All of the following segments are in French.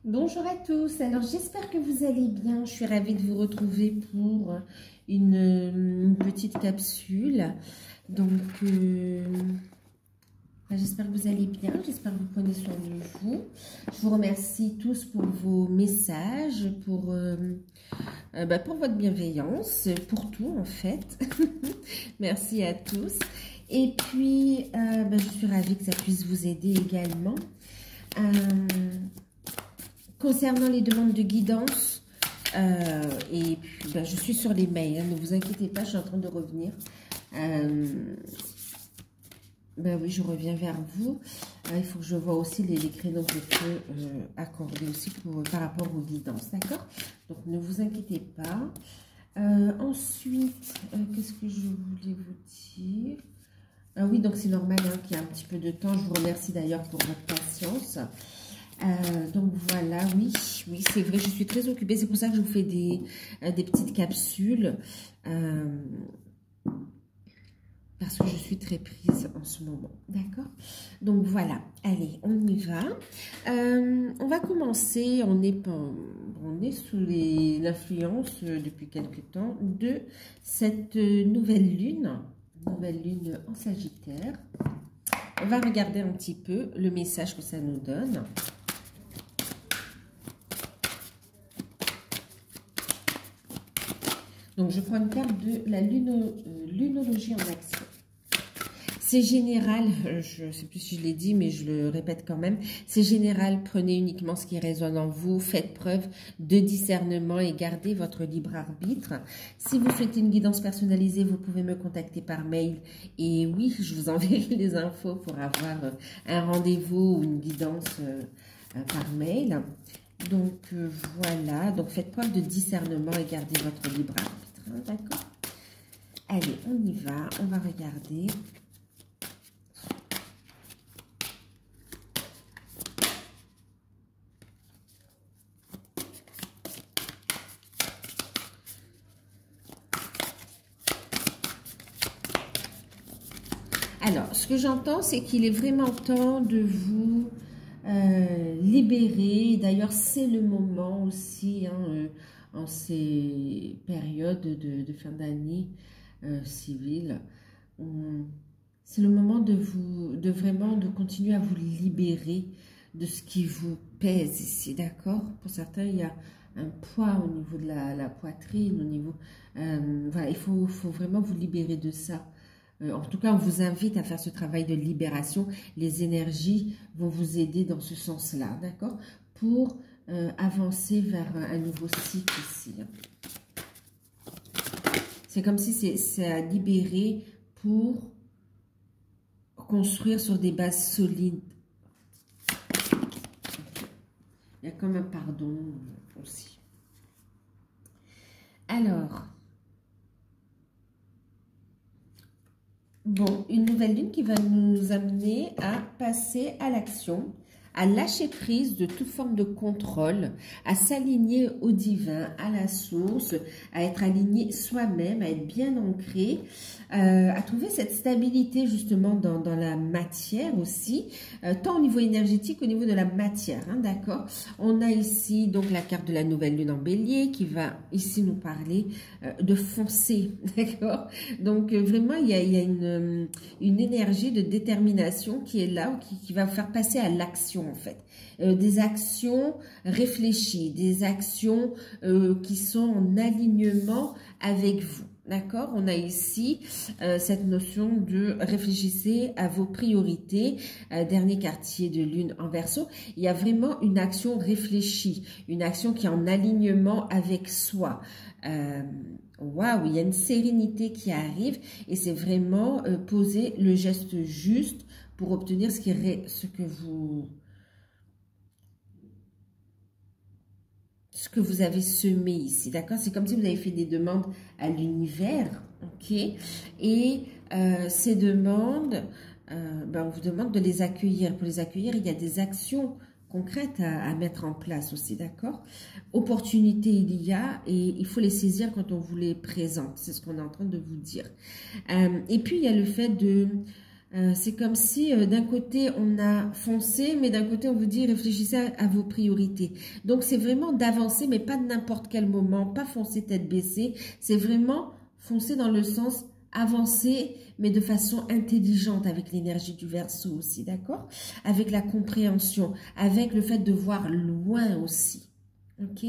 Bonjour à tous, alors j'espère que vous allez bien, je suis ravie de vous retrouver pour une petite capsule. Donc j'espère que vous allez bien, j'espère que vous prenez soin de vous. Je vous remercie tous pour vos messages, pour votre bienveillance, pour tout en fait. Merci à tous. Et puis je suis ravie que ça puisse vous aider également. Concernant les demandes de guidance, et puis je suis sur les mails, hein, ne vous inquiétez pas, je suis en train de revenir. Oui, je reviens vers vous. Il faut que je vois aussi les créneaux que je peux accorder aussi par rapport aux guidances, d'accord? Donc ne vous inquiétez pas. Ensuite, qu'est-ce que je voulais vous dire? Oui, donc c'est normal hein, qu'il y ait un petit peu de temps. Je vous remercie d'ailleurs pour votre patience. Donc voilà, oui, c'est vrai, je suis très occupée, c'est pour ça que je vous fais des petites capsules, parce que je suis très prise en ce moment, d'accord? Donc voilà, allez, on y va. On va commencer, on est sous l'influence depuis quelques temps de cette nouvelle lune en Sagittaire. On va regarder un petit peu le message que ça nous donne. Donc, je prends une carte de la lunologie en action. C'est général, je ne sais plus si je l'ai dit, mais je le répète quand même. C'est général, prenez uniquement ce qui résonne en vous, faites preuve de discernement et gardez votre libre arbitre. Si vous souhaitez une guidance personnalisée, vous pouvez me contacter par mail. Et oui, je vous enverrai les infos pour avoir un rendez-vous ou une guidance par mail. Donc voilà, donc faites preuve de discernement et gardez votre libre arbitre, hein, d'accord? Allez, on y va, on va regarder. Alors, ce que j'entends, c'est qu'il est vraiment temps de vous libérer. D'ailleurs, c'est le moment aussi, hein, en ces périodes de fin d'année civile. C'est le moment de vraiment de continuer à vous libérer de ce qui vous pèse ici, d'accord? Pour certains, il y a un poids au niveau de la poitrine, au niveau... voilà, il faut vraiment vous libérer de ça. En tout cas, on vous invite à faire ce travail de libération. Les énergies vont vous aider dans ce sens-là, d'accord? Pour avancer vers un nouveau cycle ici. C'est comme si c'est à libérer pour construire sur des bases solides. Il y a comme un pardon aussi. Alors... Bon, une nouvelle lune qui va nous amener à passer à l'action, à lâcher prise de toute forme de contrôle, à s'aligner au divin, à la source, à être aligné soi-même, à être bien ancré, à trouver cette stabilité justement dans la matière aussi, tant au niveau énergétique qu'au niveau de la matière, hein, d'accord? On a ici donc la carte de la nouvelle lune en bélier qui va ici nous parler de foncer, d'accord? Donc vraiment il y a une énergie de détermination qui est là, qui va vous faire passer à l'action en fait. Des actions réfléchies, des actions qui sont en alignement avec vous. D'accord? On a ici cette notion de réfléchissez à vos priorités. Dernier quartier de lune en Verseau. Il y a vraiment une action réfléchie, une action qui est en alignement avec soi. Waouh, il y a une sérénité qui arrive et c'est vraiment poser le geste juste pour obtenir ce que vous avez semé ici, d'accord? C'est comme si vous avez fait des demandes à l'univers, ok? Et ces demandes, on vous demande de les accueillir. Pour les accueillir, il y a des actions concrètes à mettre en place aussi, d'accord? Opportunités, il y a, et il faut les saisir quand on vous les présente. C'est ce qu'on est en train de vous dire. Et puis, il y a le fait de C'est comme si d'un côté on a foncé, mais d'un côté on vous dit réfléchissez à vos priorités. Donc c'est vraiment d'avancer, mais pas de n'importe quel moment, pas foncer tête baissée. C'est vraiment foncer dans le sens avancer, mais de façon intelligente avec l'énergie du Verseau aussi, d'accord? Avec la compréhension, avec le fait de voir loin aussi, ok?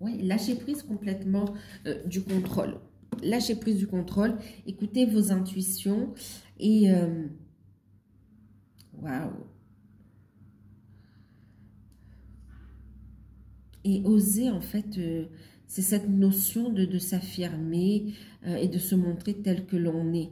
Oui, lâcher prise complètement du contrôle. Lâchez prise du contrôle, écoutez vos intuitions et waouh. Et oser en fait, c'est cette notion de s'affirmer et de se montrer tel que l'on est.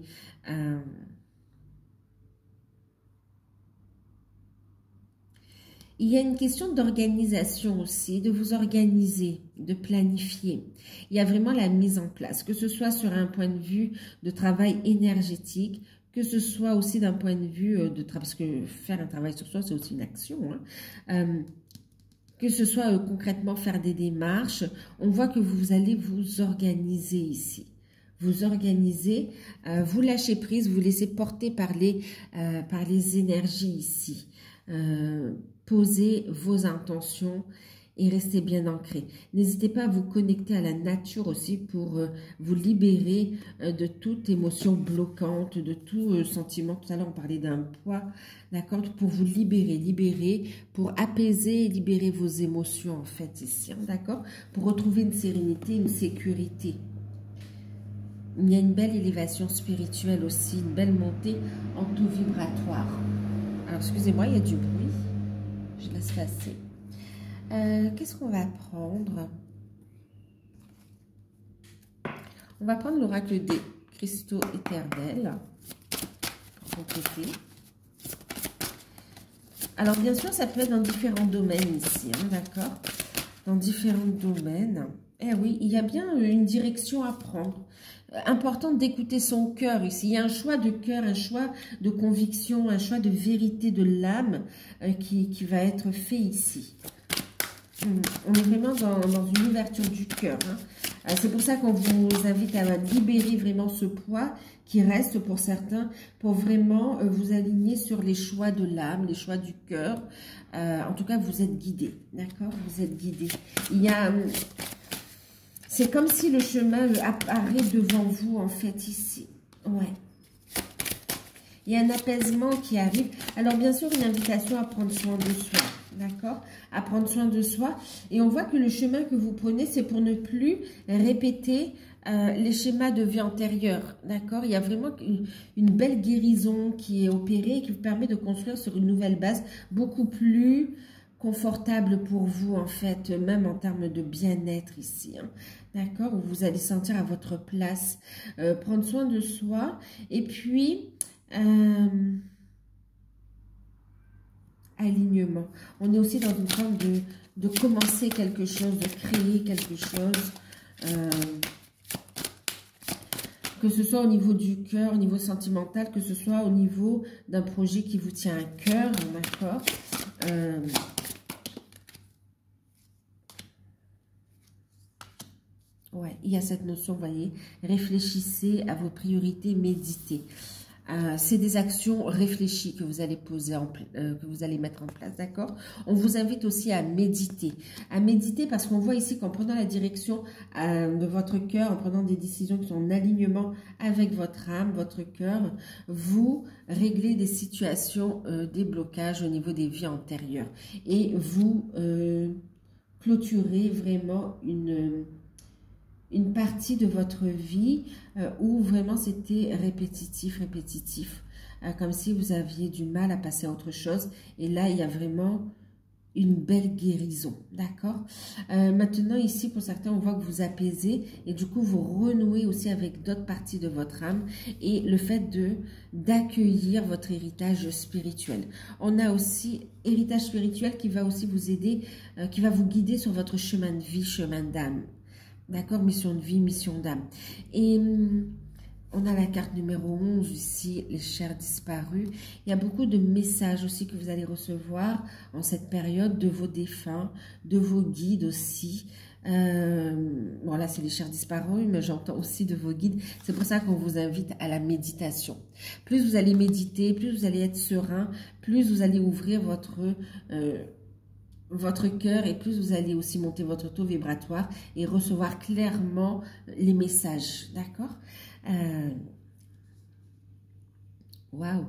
Il y a une question d'organisation aussi, de vous organiser, de planifier. Il y a vraiment la mise en place, que ce soit sur un point de vue de travail énergétique, que ce soit aussi d'un point de vue de travail, parce que faire un travail sur soi, c'est aussi une action, hein. Que ce soit concrètement faire des démarches, on voit que vous allez vous organiser ici. Vous organisez, vous lâchez prise, vous laissez porter par les énergies ici. Posez vos intentions et restez bien ancrés. N'hésitez pas à vous connecter à la nature aussi pour vous libérer de toute émotion bloquante, de tout sentiment. Tout à l'heure, on parlait d'un poids, d'accord? Pour vous libérer, pour apaiser et libérer vos émotions, en fait, ici, hein, d'accord? Pour retrouver une sérénité, une sécurité. Il y a une belle élévation spirituelle aussi, une belle montée en taux vibratoire. Alors, excusez-moi, il y a du bruit. Je laisse passer. Qu'est-ce qu'on va prendre? On va prendre l'oracle des cristaux éternels pour compléter. Alors, bien sûr, ça peut être dans différents domaines ici, hein, d'accord? Dans différents domaines. Eh oui, il y a bien une direction à prendre. Important d'écouter son cœur ici. Il y a un choix de cœur, un choix de conviction, un choix de vérité de l'âme qui va être fait ici. On est vraiment dans une ouverture du cœur. Hein. C'est pour ça qu'on vous invite à libérer vraiment ce poids qui reste pour certains, pour vraiment vous aligner sur les choix de l'âme, les choix du cœur. En tout cas, vous êtes guidés, d'accord? Vous êtes guidés. Il y a... C'est comme si le chemin apparaît devant vous, en fait, ici. Ouais. Il y a un apaisement qui arrive. Alors, bien sûr, une invitation à prendre soin de soi. D'accord? À prendre soin de soi. Et on voit que le chemin que vous prenez, c'est pour ne plus répéter les schémas de vie antérieure. D'accord? Il y a vraiment une belle guérison qui est opérée et qui vous permet de construire sur une nouvelle base beaucoup plus confortable pour vous, en fait, même en termes de bien-être ici. Hein. D'accord? Où vous allez sentir à votre place. Prendre soin de soi. Et puis... alignement. On est aussi dans une forme de commencer quelque chose, de créer quelque chose. Que ce soit au niveau du cœur, au niveau sentimental, que ce soit au niveau d'un projet qui vous tient à cœur, d'accord? Ouais, il y a cette notion, vous voyez, réfléchissez à vos priorités, méditez. C'est des actions réfléchies que vous allez poser, que vous allez mettre en place, d'accord? On vous invite aussi à méditer parce qu'on voit ici qu'en prenant la direction de votre cœur, en prenant des décisions qui sont en alignement avec votre âme, votre cœur, vous réglez des situations, des blocages au niveau des vies antérieures et vous clôturez vraiment une partie de votre vie où vraiment c'était répétitif, comme si vous aviez du mal à passer à autre chose. Et là, il y a vraiment une belle guérison, d'accord? Maintenant, ici, pour certains, on voit que vous apaisez et du coup, vous renouez aussi avec d'autres parties de votre âme et le fait d'accueillir votre héritage spirituel. On a aussi héritage spirituel qui va aussi vous aider, qui va vous guider sur votre chemin de vie, chemin d'âme. D'accord, mission de vie, mission d'âme. Et on a la carte numéro 11 ici, les chers disparus. Il y a beaucoup de messages aussi que vous allez recevoir en cette période de vos défunts, de vos guides aussi. Bon, là, c'est les chers disparus, mais j'entends aussi de vos guides. C'est pour ça qu'on vous invite à la méditation. Plus vous allez méditer, plus vous allez être serein, plus vous allez ouvrir votre cœur et plus vous allez aussi monter votre taux vibratoire et recevoir clairement les messages. D'accord? Waouh!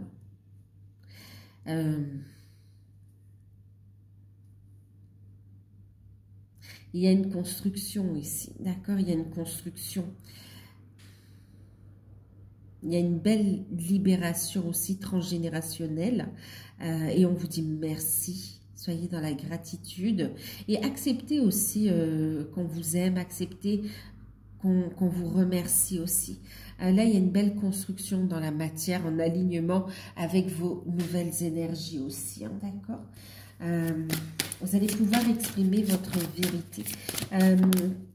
Il y a une construction ici, d'accord? Il y a une construction. Il y a une belle libération aussi transgénérationnelle. Et on vous dit merci. Soyez dans la gratitude. Et acceptez aussi qu'on vous aime. Acceptez qu'on vous remercie aussi. Là, il y a une belle construction dans la matière en alignement avec vos nouvelles énergies aussi, hein, d'accord? Vous allez pouvoir exprimer votre vérité.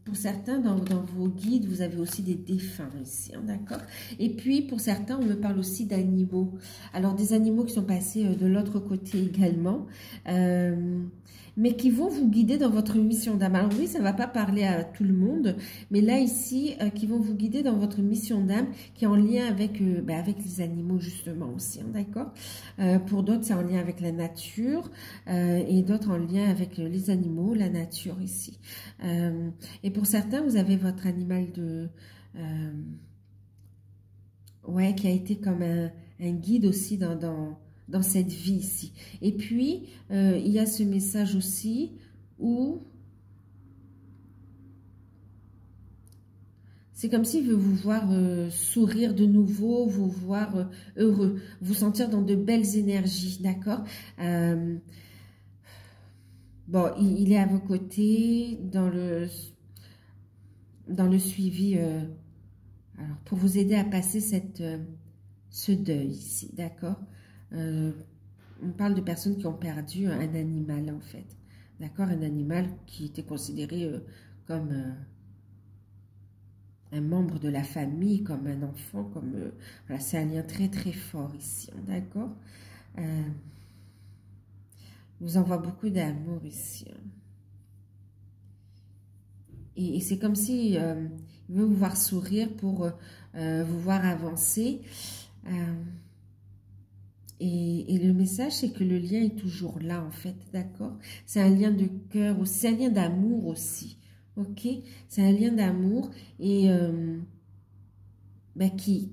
Pour certains, dans vos guides, vous avez aussi des défunts ici, hein, d'accord? Et puis, pour certains, on me parle aussi d'animaux. Alors, des animaux qui sont passés de l'autre côté également, mais qui vont vous guider dans votre mission d'âme. Alors oui, ça ne va pas parler à tout le monde, mais là, ici, qui vont vous guider dans votre mission d'âme, qui est en lien avec, avec les animaux, justement, aussi, hein, d'accord? Pour d'autres, c'est en lien avec la nature, et d'autres en lien avec les animaux, la nature, ici. Et pour certains, vous avez votre animal de... ouais, qui a été comme un guide aussi dans cette vie ici. Et puis, il y a ce message aussi où c'est comme s'il veut vous voir sourire de nouveau, vous voir heureux, vous sentir dans de belles énergies, d'accord? Bon, il est à vos côtés dans le suivi, alors pour vous aider à passer ce deuil ici, d'accord? On parle de personnes qui ont perdu un animal, en fait. D'accord? Un animal qui était considéré comme un membre de la famille, comme un enfant, comme... voilà, c'est un lien très, très fort ici. D'accord? Vous envoie beaucoup d'amour ici. Et c'est comme si il veut vous voir sourire pour vous voir avancer. Et le message, c'est que le lien est toujours là, en fait, d'accord? C'est un lien de cœur aussi, c'est un lien d'amour aussi, ok? C'est un lien d'amour et qui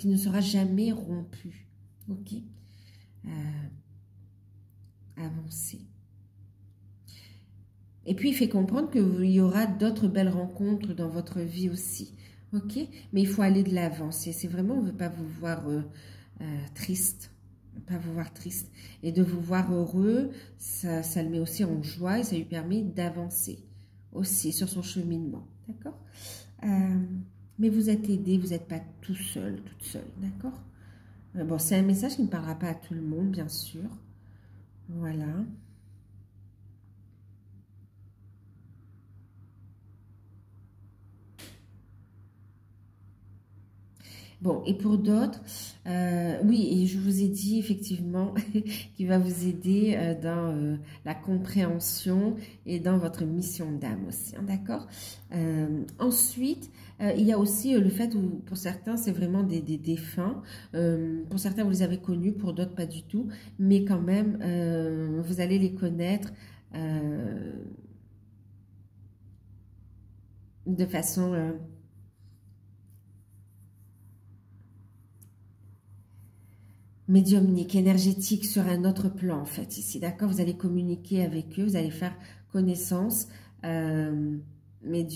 ne sera jamais rompu, ok? Avancer. Et puis, il fait comprendre qu'il y aura d'autres belles rencontres dans votre vie aussi, ok? Mais il faut aller de l'avant. C'est vraiment, on ne veut pas vous voir triste. Pas vous voir triste. Et de vous voir heureux, ça le met aussi en joie et ça lui permet d'avancer aussi sur son cheminement. D'accord? Mais vous êtes aidé, vous n'êtes pas tout seul, toute seule. D'accord? Bon, c'est un message qui ne parlera pas à tout le monde, bien sûr. Voilà. Bon, et pour d'autres, oui, et je vous ai dit effectivement qu'il va vous aider dans la compréhension et dans votre mission d'âme aussi, hein, d'accord? Ensuite, il y a aussi le fait où, pour certains, c'est vraiment des défunts. Pour certains, vous les avez connus, pour d'autres, pas du tout. Mais quand même, vous allez les connaître de façon... médiumnique, énergétique sur un autre plan en fait ici, d'accord? Vous allez communiquer avec eux, vous allez faire connaissance, mais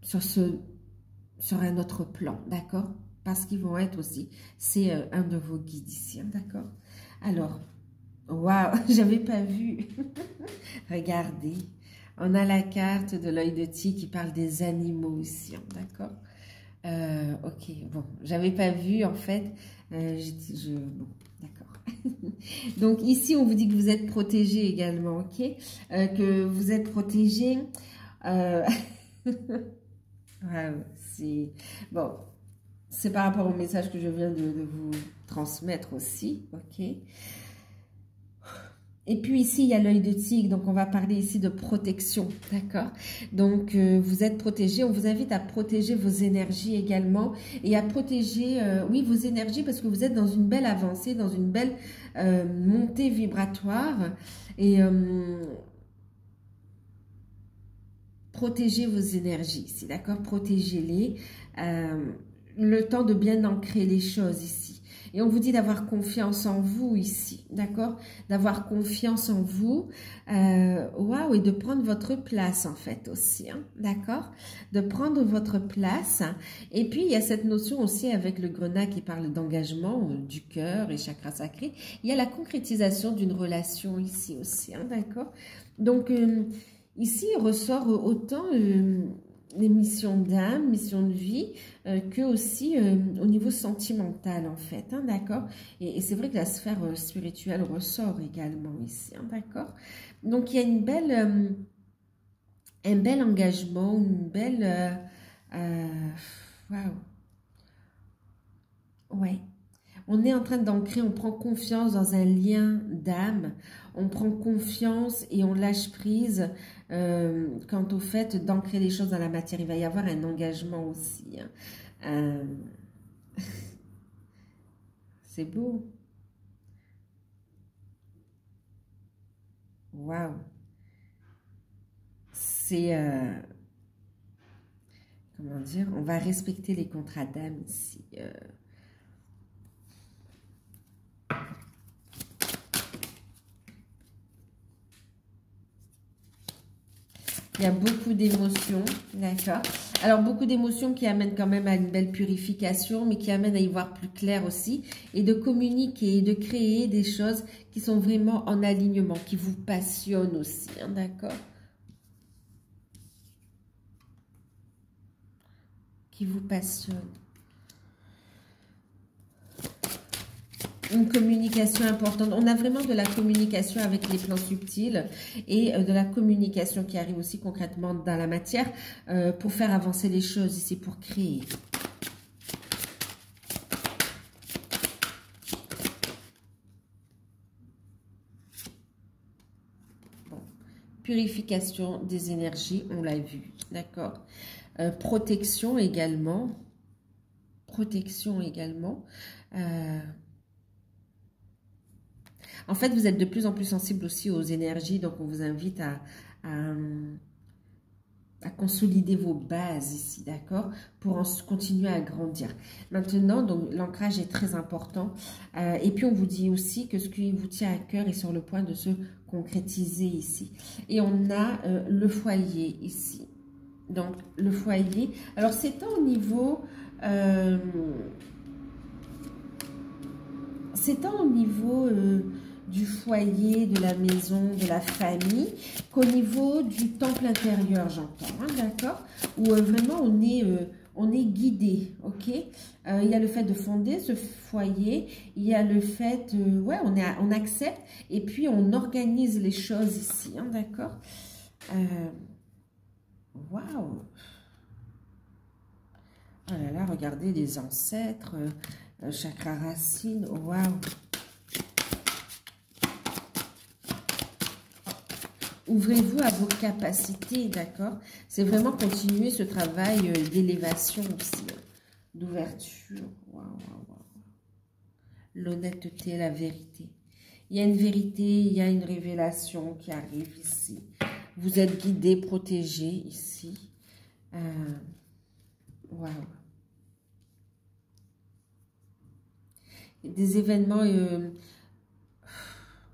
sur un autre plan, d'accord? Parce qu'ils vont être aussi, c'est un de vos guides ici, hein, d'accord? Alors, waouh, j'avais pas vu. Regardez, on a la carte de l'œil de tigre qui parle des animaux ici, hein, d'accord? Ok, bon, j'avais pas vu en fait. Bon, d'accord. Donc ici, on vous dit que vous êtes protégé également, ok? Que vous êtes protégé. C'est bon, c'est par rapport au message que je viens de vous transmettre aussi, ok? Et puis ici, il y a l'œil de tigre, donc on va parler ici de protection, d'accord? Donc, vous êtes protégé, on vous invite à protéger vos énergies également et à protéger, oui, vos énergies parce que vous êtes dans une belle avancée, dans une belle montée vibratoire et protégez vos énergies ici, d'accord? Protégez-les, le temps de bien ancrer les choses ici. Et on vous dit d'avoir confiance en vous ici, d'accord? D'avoir confiance en vous, waouh, et de prendre votre place en fait aussi, hein, d'accord? De prendre votre place. Et puis, il y a cette notion aussi avec le grenat qui parle d'engagement, du cœur et chakra sacré. Il y a la concrétisation d'une relation ici aussi, hein, d'accord? Donc, ici, il ressort autant les missions d'âme, missions de vie, que aussi au niveau sentimental en fait, hein, d'accord? Et c'est vrai que la sphère spirituelle ressort également ici, hein, d'accord? Donc il y a une belle, un bel engagement, une belle... waouh! Ouais. On est en train d'ancrer, on prend confiance dans un lien d'âme, on prend confiance et on lâche prise quant au fait d'ancrer les choses dans la matière. Il va y avoir un engagement aussi, hein. C'est beau. Waouh. C'est, comment dire, on va respecter les contrats d'âme ici. Il y a beaucoup d'émotions, d'accord? Alors, beaucoup d'émotions qui amènent quand même à une belle purification, mais qui amènent à y voir plus clair aussi, et de communiquer, de créer des choses qui sont vraiment en alignement, qui vous passionnent aussi, hein, d'accord? Qui vous passionnent. Une communication importante. On a vraiment de la communication avec les plans subtils et de la communication qui arrive aussi concrètement dans la matière pour faire avancer les choses ici, pour créer. Bon. Purification des énergies, on l'a vu, d'accord. Protection également. Protection également. En fait, vous êtes de plus en plus sensible aussi aux énergies, donc on vous invite à consolider vos bases ici, d'accord? Pour continuer à grandir. Maintenant, donc l'ancrage est très important. Et puis, on vous dit aussi que ce qui vous tient à cœur est sur le point de se concrétiser ici. Et on a le foyer ici. Donc, le foyer. Alors, c'est tant au niveau... c'est tant au niveau... du foyer, de la maison, de la famille, qu'au niveau du temple intérieur, j'entends, hein, d'accord? Où vraiment on est guidé, ok? Il y a le fait de fonder ce foyer, il y a le fait, ouais, on accepte et puis on organise les choses ici, hein, d'accord? Waouh! Oh là là, regardez les ancêtres, chakra racine, waouh! Ouvrez-vous à vos capacités, d'accord? C'est vraiment continuer ce travail d'élévation aussi, d'ouverture. Waouh, waouh, waouh. L'honnêteté, la vérité. Il y a une vérité, il y a une révélation qui arrive ici. Vous êtes guidé, protégé ici. Waouh. Des événements,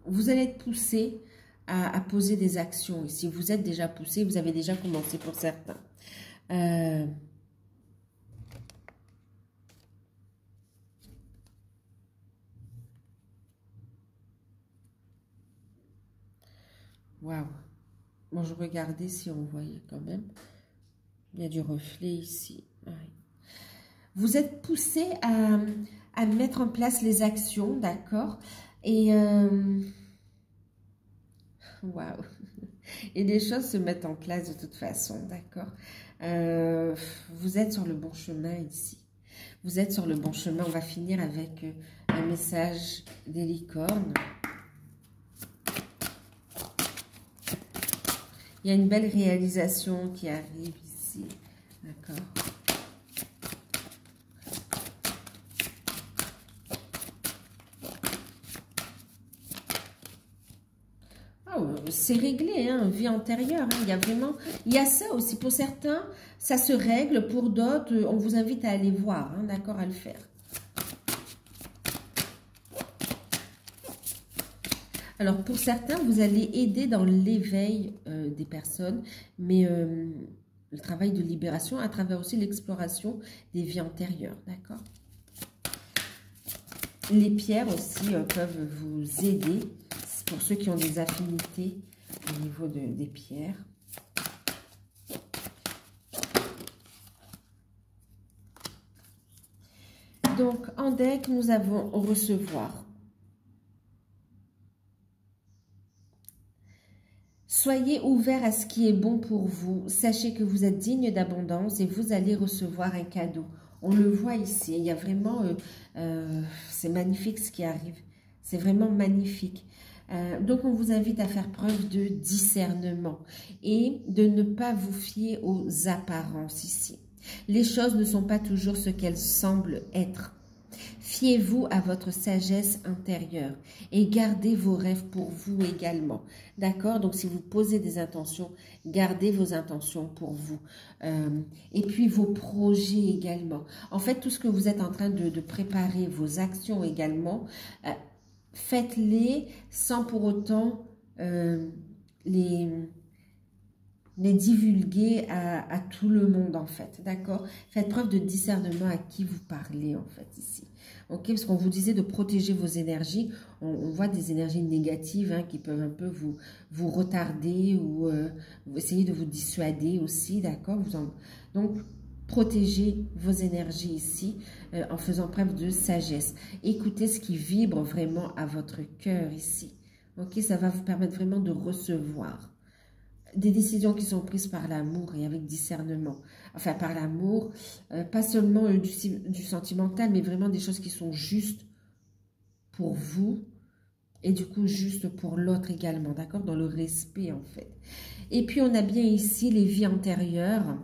vous allez être poussé à poser des actions ici. Vous êtes déjà poussé, vous avez déjà commencé pour certains. Waouh. Bon, je regardais si on voyait quand même. Il y a du reflet ici. Ouais. Vous êtes poussé à mettre en place les actions, d'accord? Et waouh. Et des choses se mettent en place de toute façon, d'accord? Vous êtes sur le bon chemin ici. Vous êtes sur le bon chemin. On va finir avec un message des licornes. Il y a une belle réalisation qui arrive ici. D'accord. C'est réglé, hein, vie antérieure. Hein, il y a vraiment, il y a ça aussi. Pour certains, ça se règle. Pour d'autres, on vous invite à aller voir, hein, d'accord, à le faire. Alors, pour certains, vous allez aider dans l'éveil des personnes, mais le travail de libération à travers aussi l'exploration des vies antérieures, d'accord? Les pierres aussi peuvent vous aider. Pour ceux qui ont des affinités au niveau des pierres. Donc, en deck, nous avons recevoir. Soyez ouverts à ce qui est bon pour vous. Sachez que vous êtes digne d'abondance et vous allez recevoir un cadeau. On le voit ici. Il y a vraiment... c'est magnifique ce qui arrive. C'est vraiment magnifique. Donc, on vous invite à faire preuve de discernement et de ne pas vous fier aux apparences ici. Les choses ne sont pas toujours ce qu'elles semblent être. Fiez-vous à votre sagesse intérieure et gardez vos rêves pour vous également. D'accord? Donc, si vous posez des intentions, gardez vos intentions pour vous. Et puis, vos projets également. En fait, tout ce que vous êtes en train de préparer, vos actions également, faites-les sans pour autant les divulguer à tout le monde, en fait. D'accord? Faites preuve de discernement à qui vous parlez, en fait, ici. Ok? Parce qu'on vous disait de protéger vos énergies. On voit des énergies négatives hein, qui peuvent un peu vous retarder ou essayer de vous dissuader aussi. D'accord? Donc, protégez vos énergies ici en faisant preuve de sagesse. Écoutez ce qui vibre vraiment à votre cœur ici. Ok? Ça va vous permettre vraiment de recevoir des décisions qui sont prises par l'amour et avec discernement. Enfin, par l'amour, pas seulement du sentimental, mais vraiment des choses qui sont justes pour vous et du coup juste pour l'autre également, d'accord? Dans le respect, en fait. Et puis, on a bien ici les vies antérieures.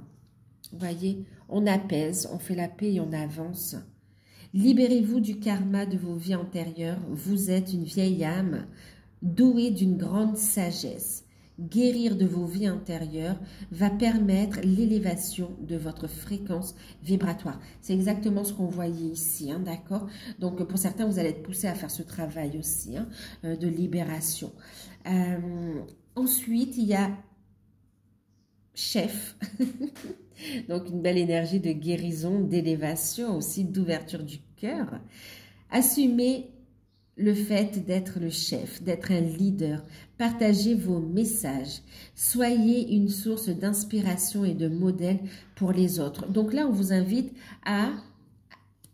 Vous voyez, on apaise, on fait la paix et on avance. Libérez-vous du karma de vos vies antérieures. Vous êtes une vieille âme douée d'une grande sagesse. Guérir de vos vies antérieures va permettre l'élévation de votre fréquence vibratoire. C'est exactement ce qu'on voyait ici, hein, d'accord? Donc, pour certains, vous allez être poussés à faire ce travail aussi, hein, de libération. Ensuite, il y a chef. Donc, une belle énergie de guérison, d'élévation, aussi d'ouverture du cœur. Assumez le fait d'être le chef, d'être un leader. Partagez vos messages. Soyez une source d'inspiration et de modèle pour les autres. Donc là, on vous invite à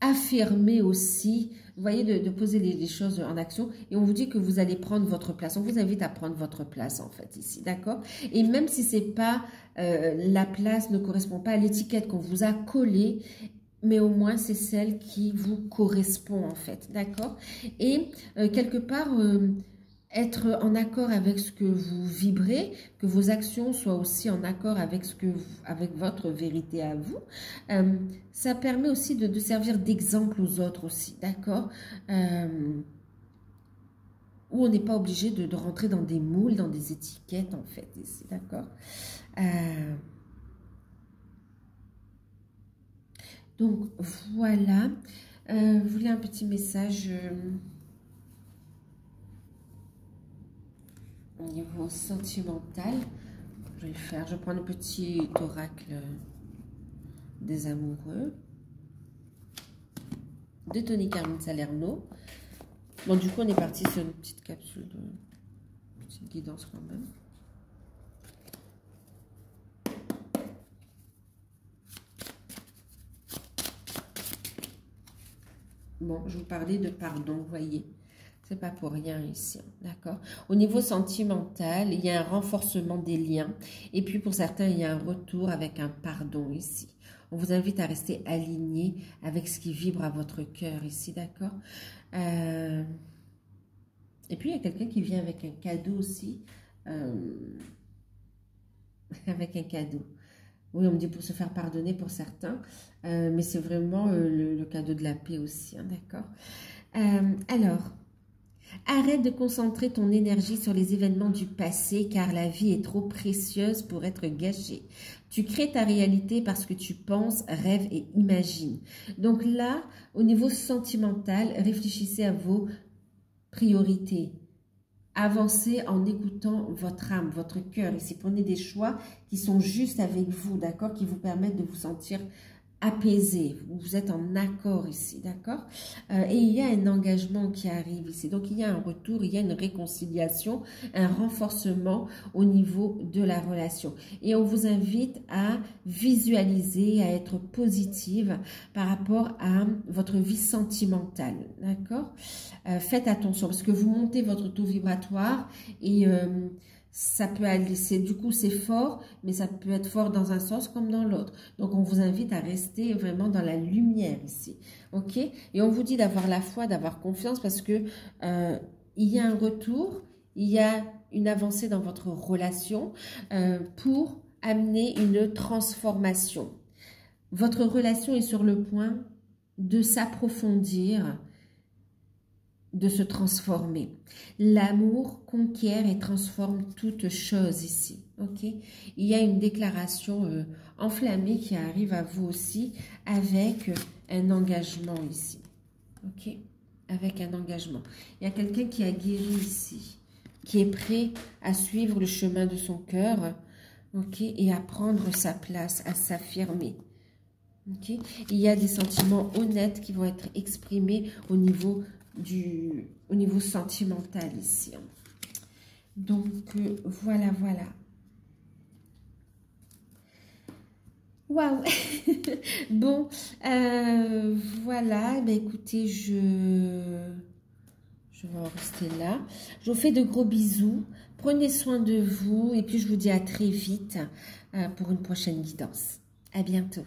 affirmer aussi, vous voyez, de poser les choses en action. Et on vous dit que vous allez prendre votre place. On vous invite à prendre votre place, en fait, ici, d'accord? Et même si c'est pas, la place ne correspond pas à l'étiquette qu'on vous a collée, mais au moins c'est celle qui vous correspond en fait, d'accord? Et quelque part, être en accord avec ce que vous vibrez, que vos actions soient aussi en accord avec, avec votre vérité à vous, ça permet aussi de servir d'exemple aux autres aussi, d'accord? Où on n'est pas obligé de rentrer dans des moules, dans des étiquettes en fait, ici, d'accord? Donc, voilà. Vous voulez un petit message au niveau sentimental? Je vais le faire. Je vais prendre le petit oracle des amoureux de Tony Carmen Salerno. Bon, du coup, on est parti sur une petite capsule de petite guidance quand même. Bon, je vous parlais de pardon, vous voyez. C'est pas pour rien ici, d'accord? Au niveau sentimental, il y a un renforcement des liens. Et puis, pour certains, il y a un retour avec un pardon ici. On vous invite à rester aligné avec ce qui vibre à votre cœur ici, d'accord? Et puis, il y a quelqu'un qui vient avec un cadeau aussi. avec un cadeau. Oui, on me dit pour se faire pardonner pour certains, mais c'est vraiment le cadeau de la paix aussi, hein, d'accord? Alors, arrête de concentrer ton énergie sur les événements du passé car la vie est trop précieuse pour être gâchée. Tu crées ta réalité parce que tu penses, rêves et imagines. Donc là, au niveau sentimental, réfléchissez à vos priorités. Avancez en écoutant votre âme, votre cœur. Ici, prenez des choix qui sont justes avec vous, d'accord? Qui vous permettent de vous sentir apaisé, vous êtes en accord ici, d'accord? Et il y a un engagement qui arrive ici, donc il y a un retour, il y a une réconciliation, un renforcement au niveau de la relation. Et on vous invite à visualiser, à être positive par rapport à votre vie sentimentale, d'accord? Faites attention parce que vous montez votre taux vibratoire et ça peut aller, du coup c'est fort, mais ça peut être fort dans un sens comme dans l'autre. Donc on vous invite à rester vraiment dans la lumière ici, ok? Et on vous dit d'avoir la foi, d'avoir confiance parce que il y a un retour, il y a une avancée dans votre relation pour amener une transformation. Votre relation est sur le point de s'approfondir, de se transformer. L'amour conquiert et transforme toute chose ici. Ok? Il y a une déclaration enflammée qui arrive à vous aussi avec un engagement ici. Ok? Avec un engagement. Il y a quelqu'un qui a guéri ici, qui est prêt à suivre le chemin de son cœur, ok? Et à prendre sa place, à s'affirmer. Okay. Il y a des sentiments honnêtes qui vont être exprimés au niveau sentimental ici. Donc, voilà, voilà. Waouh. Bon, voilà. Ben, écoutez, je vais en rester là. Je vous fais de gros bisous. Prenez soin de vous. Et puis, je vous dis à très vite pour une prochaine guidance. À bientôt.